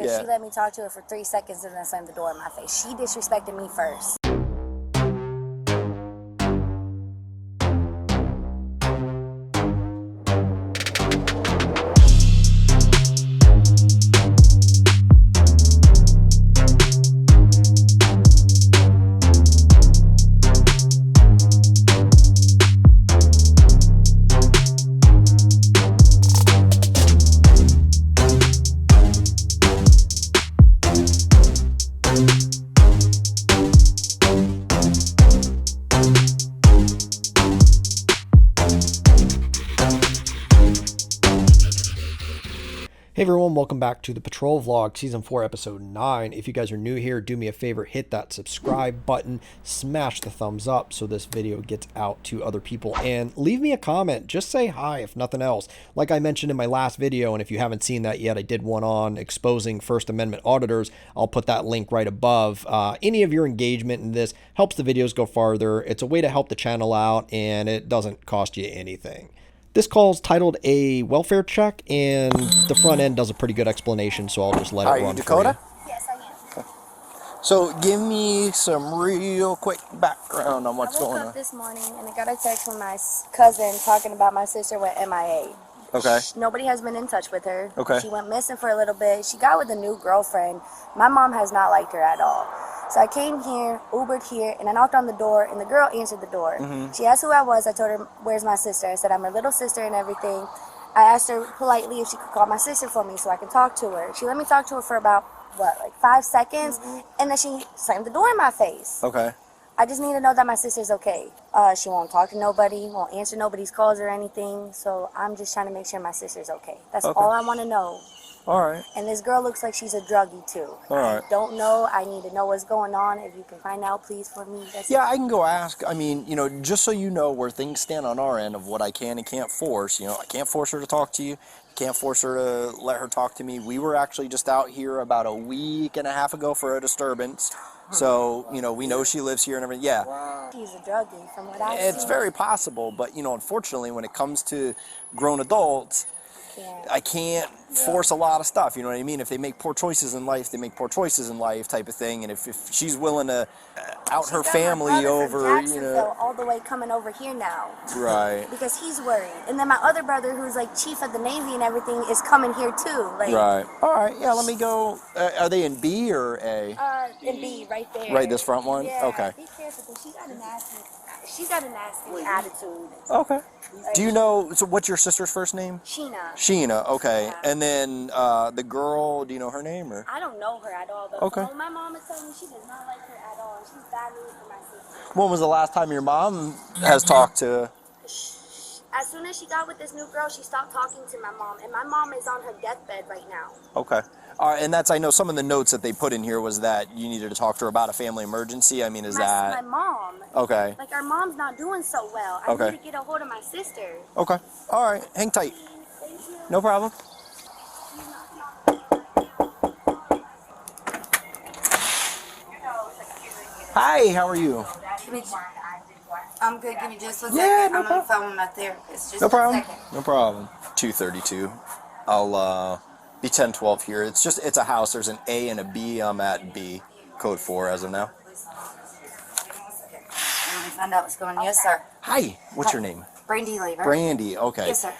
because she let me talk to her for 3 seconds and then slammed the door in my face. She disrespected me first. Hey everyone, welcome back to the Patrol Vlog, Season 4, Episode 9. If you guys are new here, do me a favor, hit that subscribe button, smash the thumbs up so this video gets out to other people, and leave me a comment. Just say hi, if nothing else. Like I mentioned in my last video, and if you haven't seen that yet, I did one on exposing First Amendment auditors. I'll put that link right above. Any of your engagement in this helps the videos go farther. It's a way to help the channel out, and it doesn't cost you anything. This call is titled a welfare check, and the front end does a pretty good explanation, so I'll just let it run. Are you Dakota? Yes, I am. So give me some real quick background on what's going I woke on. up this morning and I got a text from my cousin talking about my sister went MIA. Okay. Nobody has been in touch with her. Okay. She went missing for a little bit. She got with a new girlfriend. My mom has not liked her at all. So I came here, Ubered here, and I knocked on the door, and the girl answered the door. She asked who I was. I told her, where's my sister? I said, I'm her little sister and everything. I asked her politely if she could call my sister for me so I could talk to her. She let me talk to her for about, 5 seconds, and then she slammed the door in my face. Okay. I just need to know that my sister's okay. She won't talk to nobody, won't answer nobody's calls or anything, so I'm just trying to make sure my sister's okay. That's all I want to know. All right. And this girl looks like she's a druggie too. All right. I don't know. I need to know what's going on. If you can find out, please, for me. Yeah, I can go ask. I mean, just so you know where things stand on our end of what I can and can't force. I can't force her to talk to you. Can't force her to let her talk to me. We were actually just out here about a week and a half ago for a disturbance. So, we know she lives here and everything. Yeah. Wow. She's a druggie from what I see. It's very possible, but, unfortunately, when it comes to grown adults, I can't force a lot of stuff, you know what I mean? If they make poor choices in life, they make poor choices in life type of thing. And if she's willing to out her family over, all the way coming over here now. Right. Because he's worried. And then my other brother, who's like chief of the Navy and everything, is coming here too. Right. All right. Yeah, let me go. Are they in B or A? In B, right there. Right, this front one? Yeah. Okay. Be careful, because she's got a nasty attitude. Okay. Do you know, so what's your sister's first name? Sheena. Sheena, okay. Yeah. And then the girl, do you know her name? Or? I don't know her at all, though. Okay. So my mom is telling me she does not like her at all. And she's bad news for my sister. When was the last time your mom has talked to? As soon as she got with this new girl, she stopped talking to my mom. And my mom is on her deathbed right now. Okay. And I know some of the notes that they put in here was that you needed to talk to her about a family emergency. I mean, My mom. Okay. Like, our mom's not doing so well. I need to get a hold of my sister. Okay. All right. Hang tight. Thank you. No problem. Hi, how are you? I'm good. Give me just a second. Yeah, no I'm on the phone with my therapist. Just No problem. A second. No problem. 232. I'll be 1012 here. It's a house. There's an A and a B. I'm at B. Code 4 as of now. Let me find out what's going on. Yes, sir. Hi. What's your name? Brandy Lever. Brandy. Okay. Yes, sir.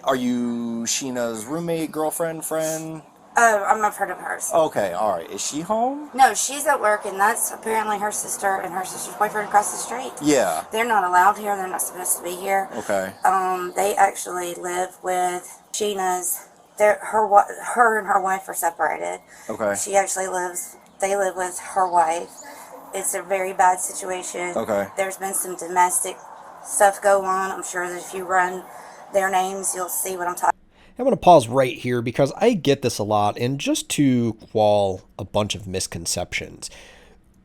Are you Sheena's roommate, girlfriend, friend? I'm a friend of hers. Okay. All right. Is she home? No, she's at work, and that's apparently her sister and her sister's boyfriend across the street. Yeah. They're not allowed here. They're not supposed to be here. Okay. They actually live with Sheena's. Her and her wife are separated. Okay. They live with her wife. It's a very bad situation. Okay. There's been some domestic stuff go on. I'm sure that if you run their names, you'll see what I'm talking about. I'm going to pause right here because I get this a lot, and just to quell a bunch of misconceptions.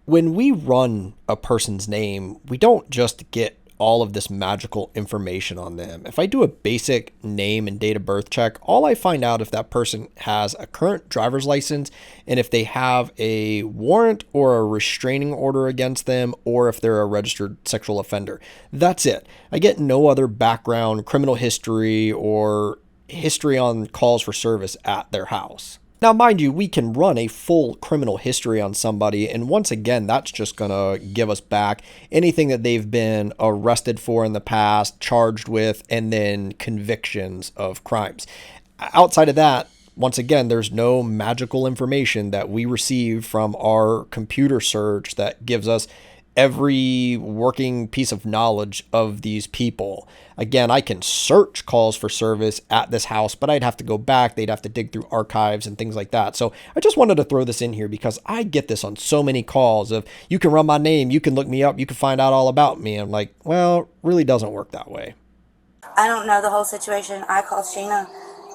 When we run a person's name, we don't just get all of this magical information on them. If I do a basic name and date of birth check, all I find out if that person has a current driver's license and if they have a warrant or a restraining order against them, or if they're a registered sexual offender. That's it. I get no other background, criminal history, or history on calls for service at their house. Now, mind you, we can run a full criminal history on somebody, and once again, that's just going to give us back anything that they've been arrested for in the past, charged with, and then convictions of crimes. Outside of that, once again, there's no magical information that we receive from our computer search that gives us every working piece of knowledge of these people. Again, I can search calls for service at this house, but I'd have to go back. They'd have to dig through archives and things like that. So I just wanted to throw this in here because I get this on so many calls of, you can run my name, you can look me up, you can find out all about me. I'm like, well, it really doesn't work that way. I don't know the whole situation. I called Sheena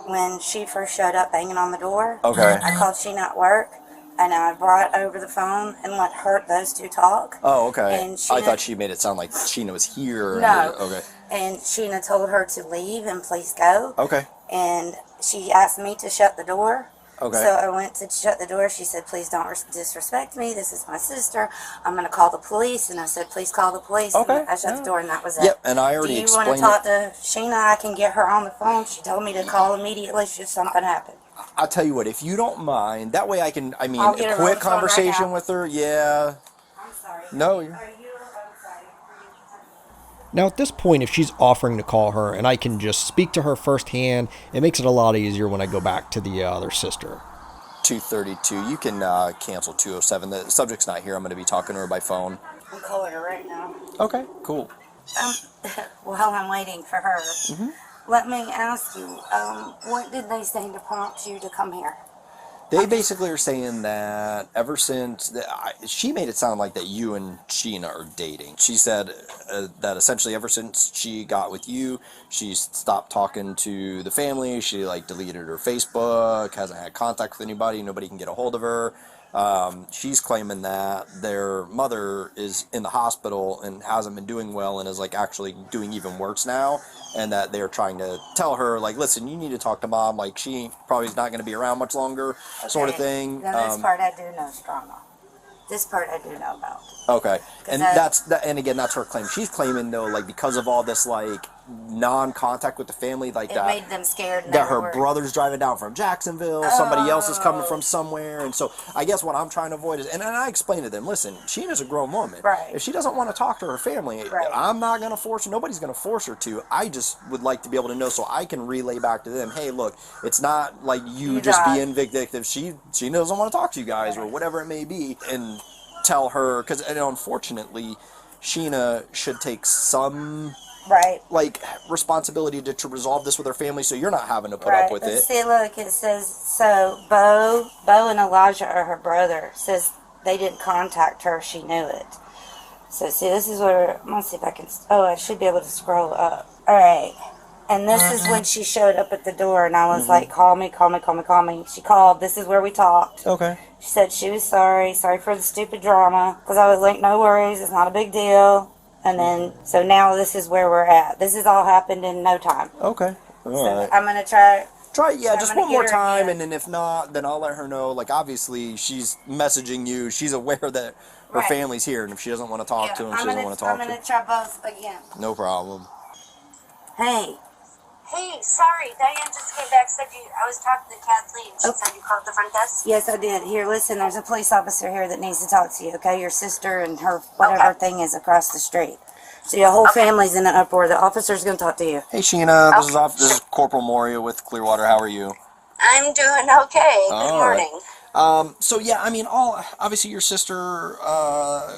when she first showed up banging on the door. Okay. I called Sheena at work, and I brought over the phone and let those two talk. Oh, okay. And I thought she made it sound like Sheena was here. No. Okay. And Sheena told her to leave and please go. Okay. And she asked me to shut the door. Okay. So I went to shut the door. She said, please don't disrespect me. This is my sister. I'm going to call the police. And I said, please call the police. Okay. And I shut the door, and that was it. Yep, and I already Do you explained want to talk to Sheena? I can get her on the phone. She told me to call immediately should something happen. I'll tell you what, if you don't mind, that way I can, I'll get her a on quick the phone right conversation now. with her, yeah. I'm sorry. No, Are you outside? Now, at this point, if she's offering to call her and I can just speak to her firsthand, it makes it a lot easier when I go back to the other sister. 232, you can cancel 207. The subject's not here. I'm going to be talking to her by phone. I'm calling her right now. Okay, cool. While I'm waiting for her, let me ask you, what did they say to prompt you to come here? They basically are saying that ever since she made it sound like that you and Sheena are dating. She said that essentially ever since she got with you, she's stopped talking to the family. She deleted her Facebook, hasn't had contact with anybody. Nobody can get a hold of her. She's claiming that their mother is in the hospital and hasn't been doing well and is actually doing even worse now, and that they're trying to tell her listen, you need to talk to mom, she probably is not going to be around much longer, sort of thing. Now this part I do know, Strama. This part I do know about. Okay, and and again, that's her claim. She's claiming though, because of all this non-contact with the family, It that made them scared. that her brother's driving down from Jacksonville, somebody else is coming from somewhere, and so I guess what I'm trying to avoid is, and I explained to them, listen, Sheena's a grown woman. Right. If she doesn't want to talk to her family, Right. I'm not going to force her. Nobody's going to force her to. I just would like to be able to know so I can relay back to them, hey, look, it's not like you just being vindictive. She doesn't want to talk to you guys or whatever it may be, and tell her, because unfortunately, Sheena should take some responsibility to resolve this with her family, so you're not having to put up with it. See, look, it says, so Bo and Elijah are her brother, says they didn't contact her, she knew it. So see, this is where, I'm going to see if I can, I should be able to scroll up. Alright, and this is when she showed up at the door, and I was like, call me. She called, this is where we talked. Okay. She said she was sorry for the stupid drama, because I was like, no worries, it's not a big deal. And then, so now this is where we're at. This has all happened in no time. Okay. All right. I'm going to try, just one more time, and then if not, then I'll let her know. Obviously, she's messaging you. She's aware that her family's here, and if she doesn't want to talk to him, she doesn't want to talk to him. I'm going to try both again. No problem. Hey. Hey, sorry, Diane just came back, said I was talking to Kathleen. She said you called the front desk? Yes, I did. Here, listen, there's a police officer here that needs to talk to you, okay? Your sister and her, whatever thing is across the street. So your whole family's in an uproar. The officer's going to talk to you. Hey, Sheena, this is Corporal Moria with Clearwater. How are you? I'm doing okay. Good morning. So yeah, obviously your sister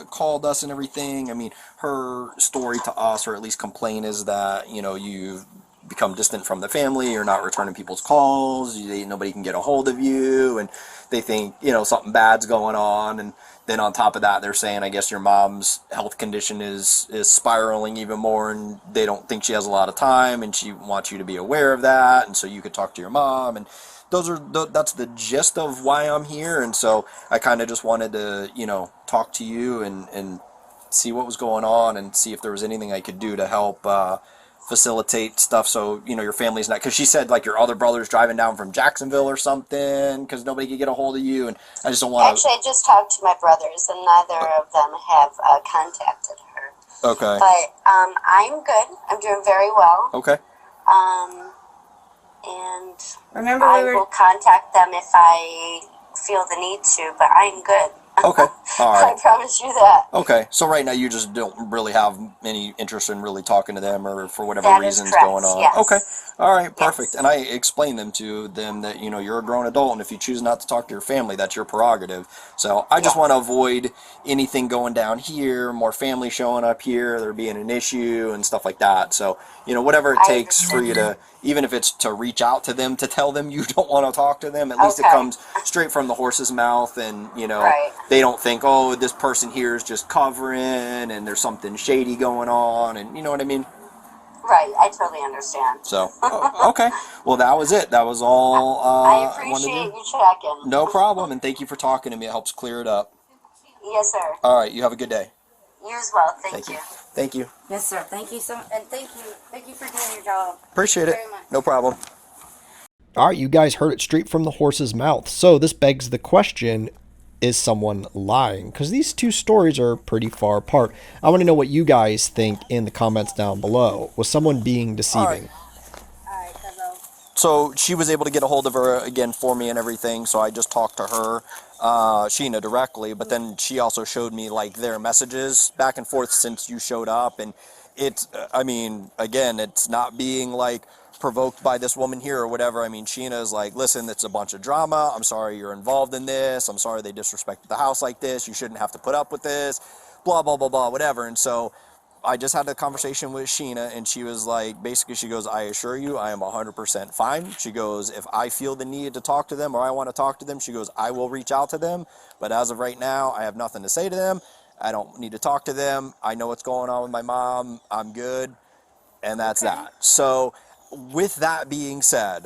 called us and everything. Her story to us, or at least complaint, is that you've become distant from the family. You're not returning people's calls. Nobody can get a hold of you, and they think something bad's going on. And then on top of that, they're saying, I guess your mom's health condition is spiraling even more, and they don't think she has a lot of time, and she wants you to be aware of that, and so you could talk to your mom. And that's the gist of why I'm here. And so I kind of just wanted to talk to you and see what was going on, and see if there was anything I could do to help facilitate stuff, so your family's not, because she said your other brother's driving down from Jacksonville or something because nobody could get a hold of you, and I just don't want to. Actually, I just talked to my brothers, and neither of them have contacted her. Okay. But I'm good. I'm doing very well. Okay. and Remember I we were will contact them if I feel the need to, but I'm good. Okay. All right. I promise you that. Okay, so right now you just don't really have any interest in really talking to them, or for whatever That is reasons correct, going on. yes. Okay, all right, perfect. Yes. And I explained to them that you're a grown adult, and if you choose not to talk to your family, that's your prerogative. So I just Yes. want to avoid anything going down here, more family showing up here, there being an issue and stuff like that. So whatever it I takes for you to, even if it's to reach out to them to tell them you don't want to talk to them, at least it Okay. comes straight from the horse's mouth, and Right. they don't think, oh, this person here is just covering and there's something shady going on, and you know what I mean. Right, I totally understand. So okay, well, that was it. That was all I wanted to appreciate do. you checking. No problem, and thank you for talking to me. It helps clear it up. Yes, sir. All right, you have a good day. You as well. Thank you. Thank you. Yes, sir. Thank you so much. And thank you for doing your job. Appreciate it. Very much. No problem. All right, you guys heard it straight from the horse's mouth. So this begs the question, is someone lying? Because these two stories are pretty far apart. I want to know what you guys think in the comments down below. Was someone being deceiving? Alright, Cuzzo. So she was able to get a hold of her again for me and everything, so I just talked to her, Sheena, directly, but then she also showed me like their messages back and forth since you showed up, and it's, I mean, again, it's not being like provoked by this woman here or whatever. I mean, Sheena's like, listen, it's a bunch of drama. I'm sorry you're involved in this. I'm sorry they disrespected the house like this. You shouldn't have to put up with this, blah, blah, blah, blah, whatever. And so I just had a conversation with Sheena, and she was like, basically, she goes, I assure you, I am 100% fine. She goes, if I feel the need to talk to them or I want to talk to them, she goes, I will reach out to them. But as of right now, I have nothing to say to them. I don't need to talk to them. I know what's going on with my mom. I'm good. And that's that. So with that being said,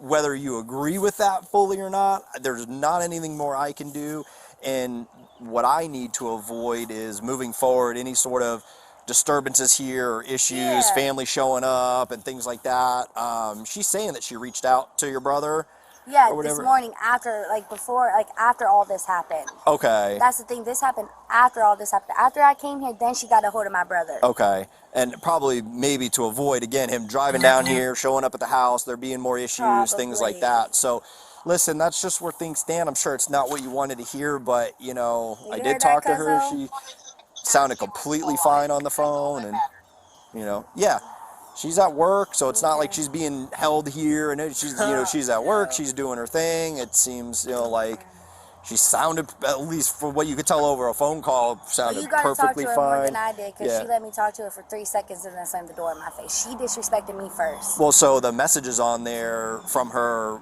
whether you agree with that fully or not, there's not anything more I can do. And what I need to avoid is moving forward any sort of disturbances here or issues, Yeah. family showing up and things like that. She's saying that she reached out to your brother. Yeah, Or this whatever. morning after, after all this happened. Okay. That's the thing. This happened after all this happened. After I came here, then she got a hold of my brother. Okay. And probably maybe to avoid, again, him driving down here, showing up at the house, there being more issues, things like Probably. that. So, listen, that's just where things stand. I'm sure it's not what you wanted to hear, but, I You did heard talk that, to her. Cuzzo? She sounded completely fine on the phone, and, yeah. She's at work, so it's not like she's being held here, and she's, she's at work, she's doing her thing. It seems, like she sounded, at least for what you could tell over a phone call, Well, sounded you got to talk perfectly to her more fine. than I did because Yeah. she let me talk to her for 3 seconds and then slammed the door in my face. She disrespected me first. Well, so the messages on there from her,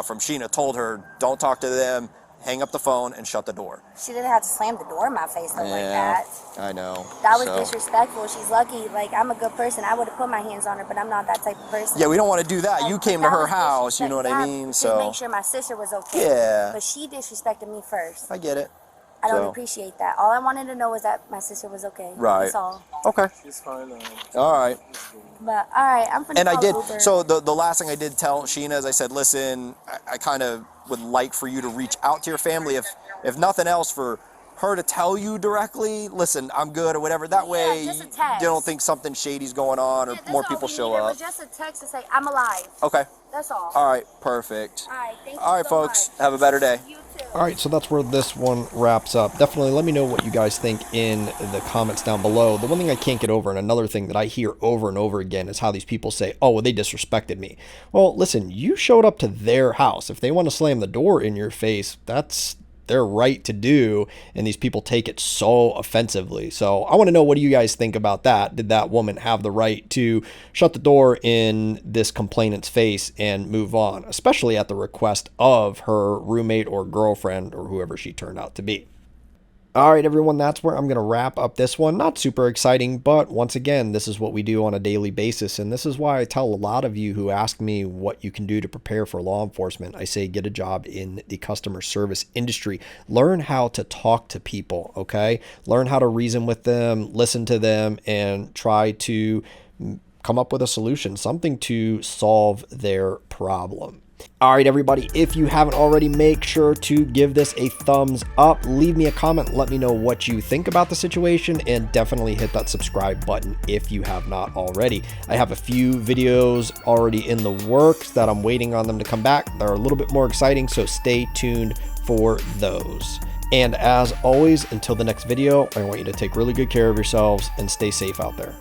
from Sheena, told her, don't talk to them, hang up the phone, and shut the door. She didn't have to slam the door in my face though like that. I know. That was So- disrespectful. She's lucky. Like, I'm a good person. I would have put my hands on her, but I'm not that type of person. Yeah, we don't want to do that. Like, You came to that her was house, you know what I disrespect. mean? Yeah, So, to make sure my sister was okay. Yeah. But she disrespected me first. I get it. I don't So- appreciate that. All I wanted to know was that my sister was okay. Right. That's all. Okay. She's fine. All right. But all right, I'm finna And I call did, Uber. so the last thing I did tell Sheena is I said, listen, I kind of would like for you to reach out to your family, if nothing else, for her to tell you directly, listen, I'm good or whatever. That way just a you text. don't think something shady's going on or Yeah, that's more all people we show needed up. was just a text to say I'm alive. Okay. That's all. All right. Perfect. All right, thank you All right, so folks. much. Have a better day. You too. All right, so that's where this one wraps up. Definitely let me know what you guys think in the comments down below. The one thing I can't get over, and another thing that I hear over and over again, is how these people say, oh, well, they disrespected me. Well, listen, you showed up to their house. If they want to slam the door in your face, that's their right to do, and these people take it so offensively. So I want to know, what do you guys think about that? Did that woman have the right to shut the door in this complainant's face and move on, especially at the request of her roommate or girlfriend or whoever she turned out to be? All right, everyone, that's where I'm going to wrap up this one. Not super exciting, but once again, this is what we do on a daily basis. And this is why I tell a lot of you who ask me what you can do to prepare for law enforcement. I say, get a job in the customer service industry. Learn how to talk to people, okay? Learn how to reason with them, listen to them, and try to come up with a solution, something to solve their problem. All right, everybody, if you haven't already, make sure to give this a thumbs up. Leave me a comment. Let me know what you think about the situation, and definitely hit that subscribe button if you have not already. I have a few videos already in the works that I'm waiting on them to come back. They're a little bit more exciting, so stay tuned for those. And as always, until the next video, I want you to take really good care of yourselves and stay safe out there.